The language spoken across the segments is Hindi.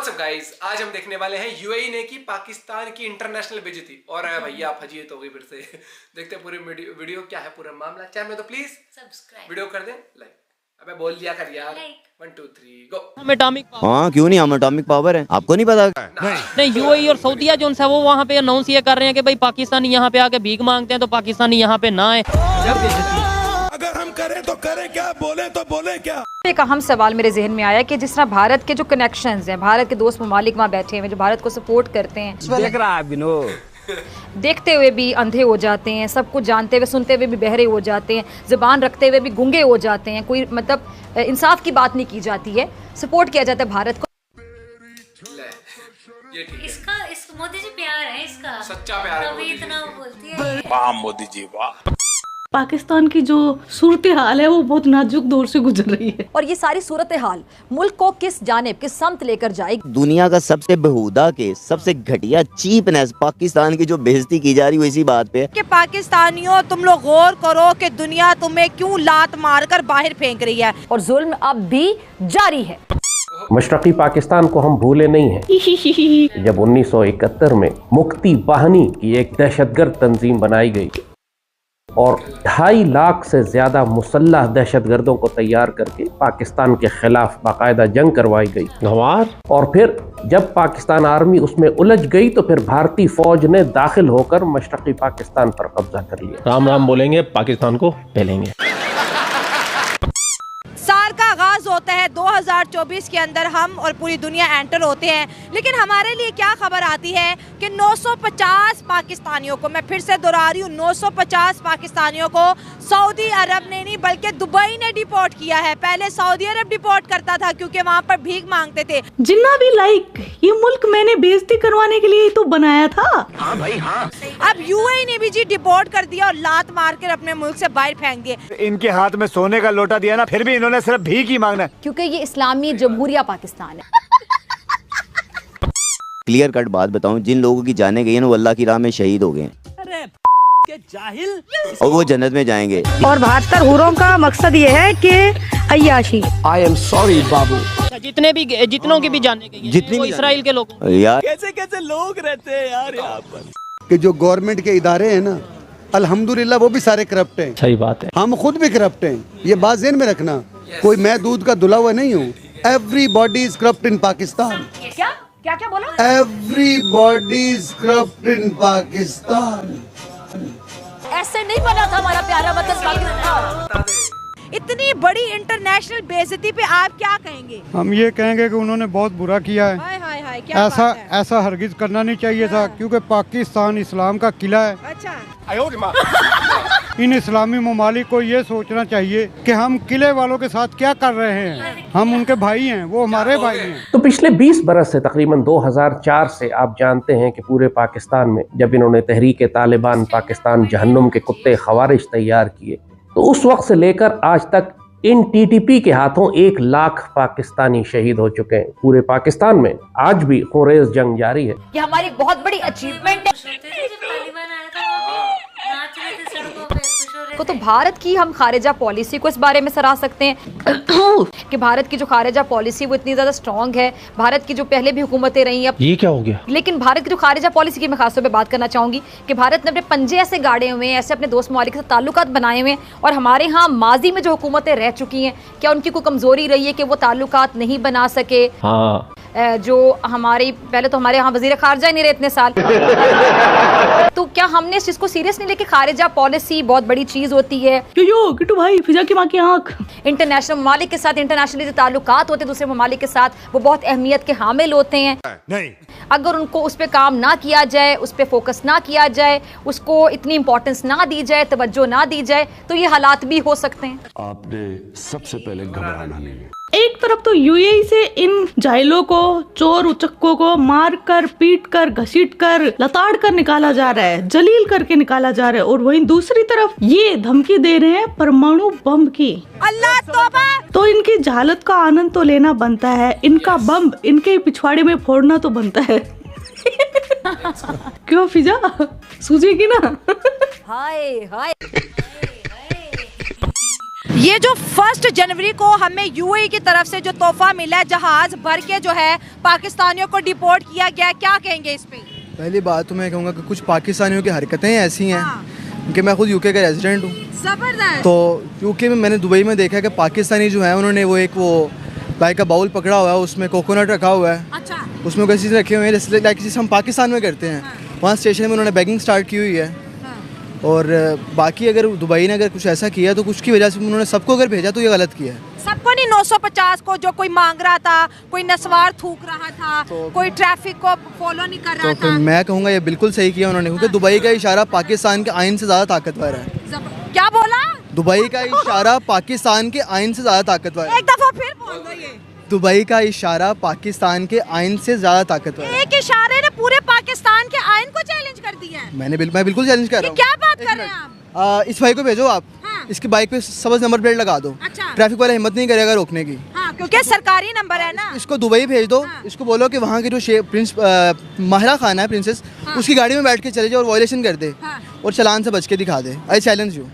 व्हाट्स अप गाइस, आज हम देखने वाले हैं यूएई ने की पाकिस्तान की इंटरनेशनल बेइज्जती। और भैया फजीयत हो गई फिर से। देखते हैं पूरे वीडियो क्या है पूरा मामला। चैनल में तो प्लीज सब्सक्राइब वीडियो कर दें लाइक। अबे बोल दिया कर यार। 1 2 3 गो। हम एटॉमिक पावर, हाँ क्यों नहीं, हम एटॉमिक पावर है, आपको नहीं पता? नहीं यूएई और सऊदीया जो है वो वहाँ पे अनाउंस ये कर रहे हैं कि भाई पाकिस्तानी यहाँ पे आके भीख मांगते हैं तो पाकिस्तानी यहाँ पे ना आए। अगर हम करें तो करें क्या, बोले तो बोले क्या। एक अहम सवाल मेरे जहन में आया कि जिस तरह भारत के जो कनेक्शंस हैं, भारत के दोस्त ममालिक वहाँ बैठे हैं जो भारत को सपोर्ट करते हैं, देख रहा है विनोद, देखते हुए भी अंधे हो जाते हैं, सब कुछ जानते हुए सुनते हुए भी बहरे हो जाते हैं, जुबान रखते हुए भी गूंगे हो जाते हैं, कोई मतलब इंसाफ की बात नहीं की जाती है, सपोर्ट किया जाता है भारत को। ये ठीक है, इसका इस मोदी जी प्यार है इसका, सच्चा प्यार है तभी मोदी जी। इतना वो बोलती है। वाह मोदी जी वाह। पाकिस्तान की जो सूरत हाल है वो बहुत नाजुक दौर से गुजर रही है और ये सारी सूरत हाल मुल्क को किस जानिब किस समत लेकर जाएगी। दुनिया का सबसे बेहुदा के सबसे घटिया चीपनेस पाकिस्तान की जो बेइज्जती की जा रही है इसी बात पे कि पाकिस्तानियों तुम लोग गौर करो कि दुनिया तुम्हें क्यों लात मारकर बाहर फेंक रही है और जुल्म अब भी जारी है। मशरकी पाकिस्तान को हम भूले नहीं हैं। जब 1971 में मुक्ति वाहिनी की एक दहशतगर्द तंजीम बनाई गई और 2.5 लाख से ज्यादा मुसल्लह दहशतगर्दों को तैयार करके पाकिस्तान के खिलाफ बाकायदा जंग करवाई गई और फिर जब पाकिस्तान आर्मी उसमें उलझ गई तो फिर भारतीय फौज ने दाखिल होकर मशरकी पाकिस्तान पर कब्जा कर लिया। राम राम बोलेंगे, पाकिस्तान को पहलेंगे। साल का आगाज होता है 2024 के अंदर, हम और पूरी दुनिया एंटर होते हैं, लेकिन हमारे लिए क्या खबर आती है कि 950 पाकिस्तानियों को, मैं फिर से दोहरा रही हूँ, 950 पाकिस्तानियों को सऊदी अरब ने नहीं बल्कि दुबई ने डिपोर्ट किया है। पहले सऊदी अरब डिपोर्ट करता था क्योंकि वहाँ पर भीख मांगते थे। जिन्ना भी ये मुल्क मैंने बेइज्जती करवाने के लिए ही तो बनाया था। हाँ भाई हाँ। अब यूएई ने भी जी डिपोर्ट कर दिया और लात मार कर अपने मुल्क से बाहर फेंक दिए। इनके हाथ में सोने का लोटा दिया ना, फिर भी इन्होंने सिर्फ भीख ही मांगना है। क्योंकि ये इस्लामी जमहूरिया पाकिस्तान है। क्लियर कट बात बताऊं, जिन लोगों की जाने गई है ना वो अल्लाह की राह में शहीद हो गए हैं और वो जन्नत में जाएंगे। और 72 हुरों का मकसद ये है कि अय्याशी। आई एम सॉरी बाबू। जितनों की भी जाने गई है, जितनी वो भी इसराइल के लोग यार, कैसे लोग रहते हैं यार यहाँ पर। कि जो गवर्नमेंट के इदारे हैं ना, अल्हम्दुलिल्लाह वो भी सारे करप्ट हैं। सही बात है, हम खुद भी करप्ट हैं, ये बात ज़हन में रखना। कोई मैं दूध का धुला हुआ नहीं हूँ। एवरीबॉडी इज करप्ट इन पाकिस्तान। क्या क्या क्या बोला? एवरीबॉडी इज करप्ट इन पाकिस्तान। ऐसे नहीं बना था हमारा प्यारा वतन पाकिस्तान। इतनी बड़ी इंटरनेशनल बेइज्जती पे आप क्या कहेंगे? हम ये कहेंगे कि उन्होंने बहुत बुरा किया है। हाय हाय हाय, क्या बात है? ऐसा हरगिज करना नहीं चाहिए था, क्योंकि पाकिस्तान इस्लाम का किला है। अच्छा, इन इस्लामी ममालिक को ये सोचना चाहिए कि हम किले वालों के साथ क्या कर रहे हैं। हम उनके भाई हैं, वो हमारे भाई हैं। तो पिछले 20 बरस से तकरीबन 2004 से आप जानते हैं कि पूरे पाकिस्तान में जब इन्होंने तहरीक तालिबान पाकिस्तान जहन्नुम के कुत्ते खवारिश तैयार किए तो उस वक्त से लेकर आज तक इन टीटीपी के हाथों 1 लाख पाकिस्तानी शहीद हो चुके हैं। पूरे पाकिस्तान में आज भी खुरेज जंग जारी है। ये हमारी बहुत बड़ी अचीवमेंट है। जब तालिबान आया था वहाँ पे नाच रहे थे सड़कों पे, खुश हो रहे थे। तो भारत की हम खारिजा पॉलिसी को इस बारे में सराह सकते हैं कि भारत की जो खारिजा पॉलिसी वो इतनी ज्यादा स्ट्रांग है। भारत की जो पहले भी हुकूमतें रही हैं, ये क्या हो गया? लेकिन भारत की जो खारिजा पॉलिसी की मैं खासतौर पे बात करना चाहूंगी कि भारत ने अपने पंजे ऐसे गाड़े हुए हैं, ऐसे अपने दोस्त ममालिक के साथ ताल्लुकात बनाए हुए हैं। और हमारे यहाँ माजी में जो हुकूमतें रह चुकी हैं, क्या उनकी कोई कमजोरी रही है कि वो ताल्लुकात नहीं बना सके? हाँ, जो हमारी पहले तो हमारे यहाँ वजीर खारजा ही नहीं रहे इतने साल। तो क्या हमने इस चीज को सीरियस नहीं लेके? खारिजा पॉलिसी बहुत बड़ी चीज होती है। यो किट्टू भाई, फिजा की माँ की आँख। इंटरनेशनल ममालिक के साथ इंटरनेशनली जो ताल्लुकात होते हैं दूसरे ममालिक के साथ, वो बहुत अहमियत के हामिल होते हैं। नहीं, अगर उनको उस पर काम ना किया जाए, उस पर फोकस ना किया जाए, उसको इतनी इंपॉर्टेंस ना दी जाए, तवज्जो ना दी जाए, तो ये हालात भी हो सकते हैं। आपने सबसे पहले घबराना नहीं है। एक तरफ तो यूएई से इन जाहिलों को, चोर उचक्कों को मार कर, पीट कर, घसीट कर, लताड़ कर निकाला जा रहा है, जलील करके निकाला जा रहा है, और वहीं दूसरी तरफ ये धमकी दे रहे हैं परमाणु बम की। अल्लाह तौबा। तो इनकी जहालत का आनंद तो लेना बनता है, इनका बम इनके पिछवाड़े में फोड़ना तो बनता है। क्यों फिजा, सूझेगी ना? हाय हाय। ये जो 1 जनवरी को हमें यूएई की तरफ से जो तोहफा मिला है, जहाज भर के जो है पाकिस्तानियों को डिपोर्ट किया गया है, क्या कहेंगे इस पे? पहली बात तो मैं कहूँगा कि कुछ पाकिस्तानियों की हरकतें ऐसी हैं कि मैं खुद यूके का रेजिडेंट हूँ। जबरदस्त। तो यूके में मैंने दुबई में देखा है कि पाकिस्तानी जो है उन्होंने वो लाइक का बाउल पकड़ा हुआ है, उसमें कोकोनट रखा हुआ है। अच्छा। उसमें कोई चीज़ रखे हुए हैं जैसे लाइक जिसे हम पाकिस्तान में करते हैं। वहाँ स्टेशन में उन्होंने बैगिंग स्टार्ट की हुई है। और बाकी अगर दुबई ने अगर कुछ ऐसा किया तो कुछ की वजह से उन्होंने सबको अगर भेजा तो ये गलत किया है। सबको नहीं, 950 को जो कोई मांग रहा था, कोई नस्वार थूक रहा था, कोई ट्रैफिक को फॉलो नहीं कर रहा तो फिर मैं कहूँगा ये बिल्कुल सही किया उन्होंने, क्योंकि दुबई का इशारा पाकिस्तान के आइन से ज़्यादा ताकतवर है। क्या बोला? दुबई का इशारा पाकिस्तान के आइन से ज़्यादा ताकतवर है। एक दफा फिर बोल दो ये। दुबई का इशारा पाकिस्तान के आइन से ज़्यादा ताकतवर है। एक इशारे ने पूरे पाकिस्तान के आइन को चैलेंज कर दिया है। मैं बिल्कुल चैलेंज कर रहा हूँ। क्या बात कर रहे हैं आप? इस भाई को भेजो आप। इसकी बाइक पे सब्ज नंबर प्लेट लगा दो। अच्छा। ट्रैफिक वाला हिम्मत नहीं करेगा रोकने की। क्योंकि सरकारी नंबर है ना। इसको दुबई भेज दो। इसको बोलो कि वहाँ की जो प्रिंस माहिरा खान है, प्रिंसेस, उसकी गाड़ी में बैठ के चले जाए और वायलेशन कर दे और चालान से बच के दिखा दे। I challenge you.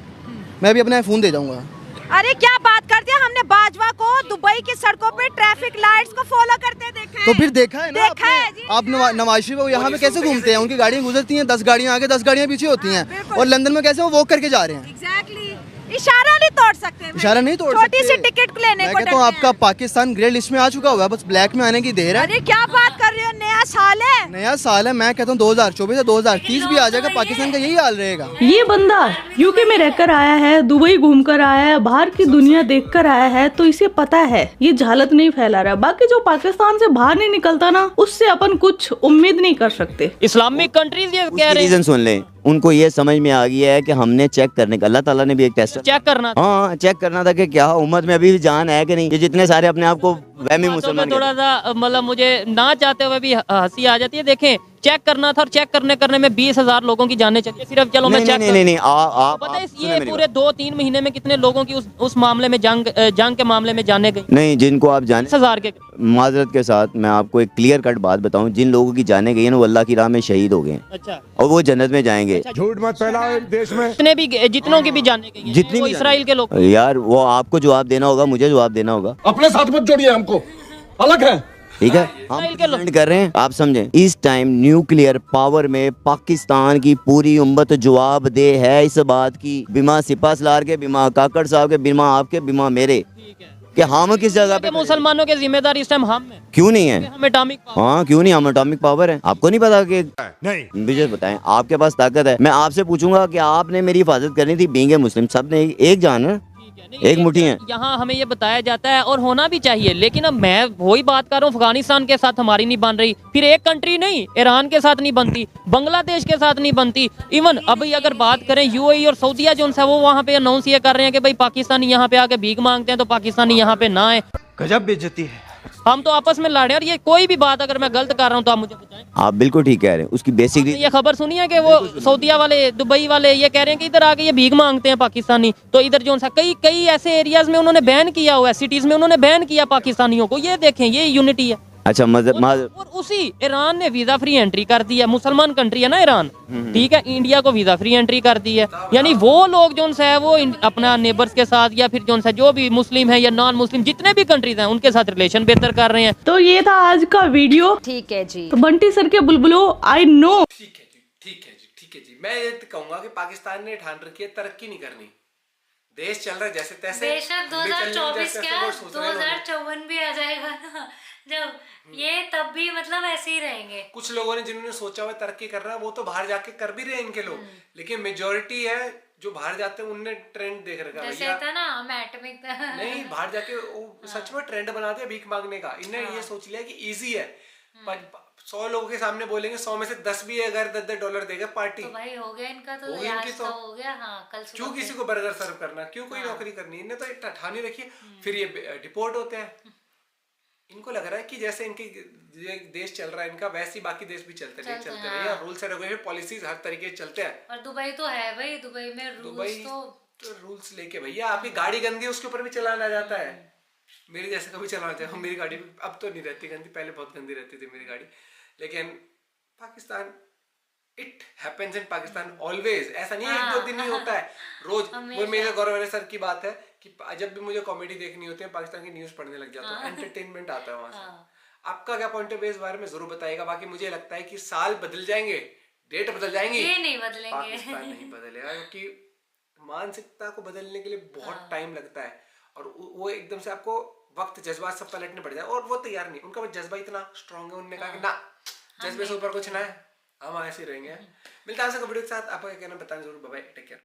मैं भी अपना फ़ोन दे जाऊँगा। अरे क्या बात कर दिया, हमने बाजवा को दुबई की सड़कों पे ट्रैफिक लाइट्स को फॉलो करते देखा है। तो फिर देखा है ना, देखा है जी। आप नवाज शरीफ वो यहाँ पे कैसे घूमते हैं? उनकी गाड़ियाँ गुजरती हैं, 10 गाड़ियाँ आगे 10 गाड़ियाँ पीछे होती हैं। और लंदन में कैसे वो वॉक करके जा रहे हैं? एग्जैक्टली। इशारा नहीं तोड़ सकते। इशारा नहीं तोड़ सकते। छोटी सी टिकट लेने को कहता हूँ आपका पाकिस्तान ग्रे लिस्ट में आ चुका हुआ है, बस ब्लैक में आने की देर है। अरे क्या बात कर रहे हो, नया साल है। नया साल है, मैं कहता हूँ 2024 से 2030 भी आ जाएगा, पाकिस्तान का यही हाल रहेगा। ये बंदा यूके में रहकर आया है, दुबई घूमकर आया है, बाहर की दुनिया देखकर आया है, तो इसे पता है ये जालत नहीं फैला रहा। बाकी जो पाकिस्तान से बाहर नहीं निकलता ना, उससे अपन कुछ उम्मीद नहीं कर सकते। इस्लामिक कंट्रीज ये कह रहे हैं। रीजन सुन ले, उनको ये समझ में आ गया है कि हमने चेक करने का, अल्लाह ताला ने भी एक टेस्ट चेक करना, हाँ चेक करना था कि क्या उम्मत में अभी भी जान है कि नहीं। ये जितने सारे अपने आप को वहमी मुसलमान, थोड़ा सा मतलब मुझे ना चाहते हुए भी हंसी आ जाती है। देखें, चेक करना था और चेक करने में 20,000 लोगों की जाने चाहिए सिर्फ। चलो मैं चेक नहीं पता है ये पूरे 2-3 महीने में कितने लोगों की उस मामले में जंग के मामले में जाने गई। नहीं, जिनको आप जाने 10,000 के। माजरत के साथ मैं आपको एक क्लियर कट बात बताऊं, जिन लोगों की जाने गई है ना, वो अल्लाह की राह में शहीद हो गए। अच्छा। और वो जन्नत में जाएंगे। झूठ मत फैलाओ देश में। जितनों की भी जाने गई, जितनी भी इसराइल के लोग। यार वो आपको जवाब देना होगा, मुझे जवाब देना होगा। अपने साथ मत जोड़िए, हमको अलग है। ठीक है, हम डिपेंड कर रहे हैं, आप समझें। इस टाइम न्यूक्लियर पावर में पाकिस्तान की पूरी उम्मत जवाबदेह है इस बात की, बिमा सिपा सलार के, बिमा काकड़ साहब के, बिमा आपके, बिमा मेरे, कि हम किस जगह पे। मुसलमानों के जिम्मेदारी इस टाइम हम हैं। क्यों नहीं है? हम एटॉमिक, हाँ क्यों नहीं, हम एटॉमिक पावर है। आपको नहीं पता कि नहीं? मुझे बताएं, आपके पास ताकत है। मैं आपसे पूछूंगा कि आपने मेरी हिफाजत करनी थी, बीइंग ए मुस्लिम, सब ने एक जान है, एक मुट्ठी है। यहाँ हमें ये बताया जाता है और होना भी चाहिए, लेकिन अब मैं वही बात कर रहा हूँ, अफगानिस्तान के साथ हमारी नहीं बन रही, फिर एक कंट्री नहीं, ईरान के साथ नहीं बनती, बांग्लादेश के साथ नहीं बनती। इवन अभी अगर बात करें यूएई और सऊदीया जो है, वो वहाँ पे अनाउंस ये कर रहे हैं कि भाई पाकिस्तानी यहाँ पे आके भीख मांगते हैं तो पाकिस्तानी यहाँ पे ना आए। गजब बेइज्जती है। हम तो आपस में लड़े, और ये कोई भी बात अगर मैं गलत कर रहा हूँ तो आप मुझे बताएं। आप बिल्कुल ठीक कह रहे हैं। उसकी बेसिक ये खबर सुनी है कि वो सऊदीया वाले, दुबई वाले ये कह रहे हैं कि इधर आके ये भीख मांगते हैं पाकिस्तानी, तो इधर जो सा कई ऐसे एरियाज में उन्होंने बैन किया हुआ है, सिटीज में उन्होंने बैन किया पाकिस्तानियों को। ये देखें, ये यूनिटी है। अच्छा, और उसी ईरान ने वीजा फ्री एंट्री कर दी है, मुसलमान कंट्री है ना ईरान, ठीक है, इंडिया को वीजा फ्री एंट्री कर दी है। यानी वो लोग जो है वो अपना नेबर्स के साथ या फिर जो भी मुस्लिम है या नॉन मुस्लिम जितने भी कंट्रीज हैं उनके साथ रिलेशन बेहतर कर रहे हैं। तो ये था आज का वीडियो। ठीक है जी। तो बंटी सर के बुलबुलो, आई नो। ठीक है जी। मैं ये कहूंगा कि पाकिस्तान ने ठान रखी है तरक्की नहीं करनी, देश चल रहा है जैसे तैसे। बेशक 2024 क्या 2054 भी आ जाएगा ना, जब ये तब भी मतलब ऐसे ही रहेंगे। कुछ लोगों ने जिन्होंने सोचा हुआ तरक्की कर रहा है वो तो बाहर जाके कर भी रहे हैं इनके लोग, लेकिन मेजोरिटी है जो बाहर जाते हैं उनने ट्रेंड देख रखा है। जैसे था ना हम एटॉमिक नहीं, बाहर जाके सच में ट्रेंड बना दिया भीख मांगने का। इनने ये सोच लिया कि इजी है, 100 लोगों के सामने बोलेंगे, 100 में से 10 भी अगर $10 देगा पार्टी, तो भाई हो गया इनका, तो आज तो हो गया। हाँ, कल क्यों किसी को बर्गर सर्व करना, क्यों कोई नौकरी करनी, इन्हें तो ठानी रखी है। फिर ये डिपोर्ट होते हैं, इनको लग रहा है कि जैसे इनके देश चल रहा है इनका, वैसे ही बाकी देश भी चलते रहे। रूल्स एंड रेगुलेशन, पॉलिसीज हर तरीके चलते हैं। और दुबई तो है भाई, दुबई में रूल्स तो रूल्स लेके भैया आपकी गाड़ी गंदी है उसके ऊपर भी चलान आ जाता है। मेरी जैसे कभी चलाना चाहिए, मेरी गाड़ी अब तो नहीं रहती गंदी, पहले बहुत गंदी रहती थी मेरी गाड़ी। लेकिन Pakistan, it happens in Pakistan always, ऐसा नहीं है 1-2 दिन ही होता है, रोज। वो मेरे गौरव सर की बात है कि जब भी मुझे कॉमेडी देखनी होती है पाकिस्तान की न्यूज पढ़ने लग जाता हूँ, एंटरटेनमेंट आता है वहां से। आपका क्या पॉइंट ऑफ व्यू इस बारे में जरूर बताइएगा। बाकी मुझे लगता है कि साल बदल जाएंगे, डेट बदल जाएंगी, ये नहीं बदलेंगे, पाकिस्तान नहीं बदलेगा, क्योंकि मानसिकता को बदलने के लिए बहुत टाइम लगता है और वो एकदम से आपको वक्त जज्बात सब पलटने पड़ जाए और वो तैयार नहीं, उनका जज्बा इतना स्ट्रांग है, उन्होंने कहा कि ना जज्बे से ऊपर कुछ ना है, हम ऐसे ही रहेंगे। मिलता है आपसे वीडियो के साथ, आपका क्या कहना बताएं जरूर। Bye bye, take care.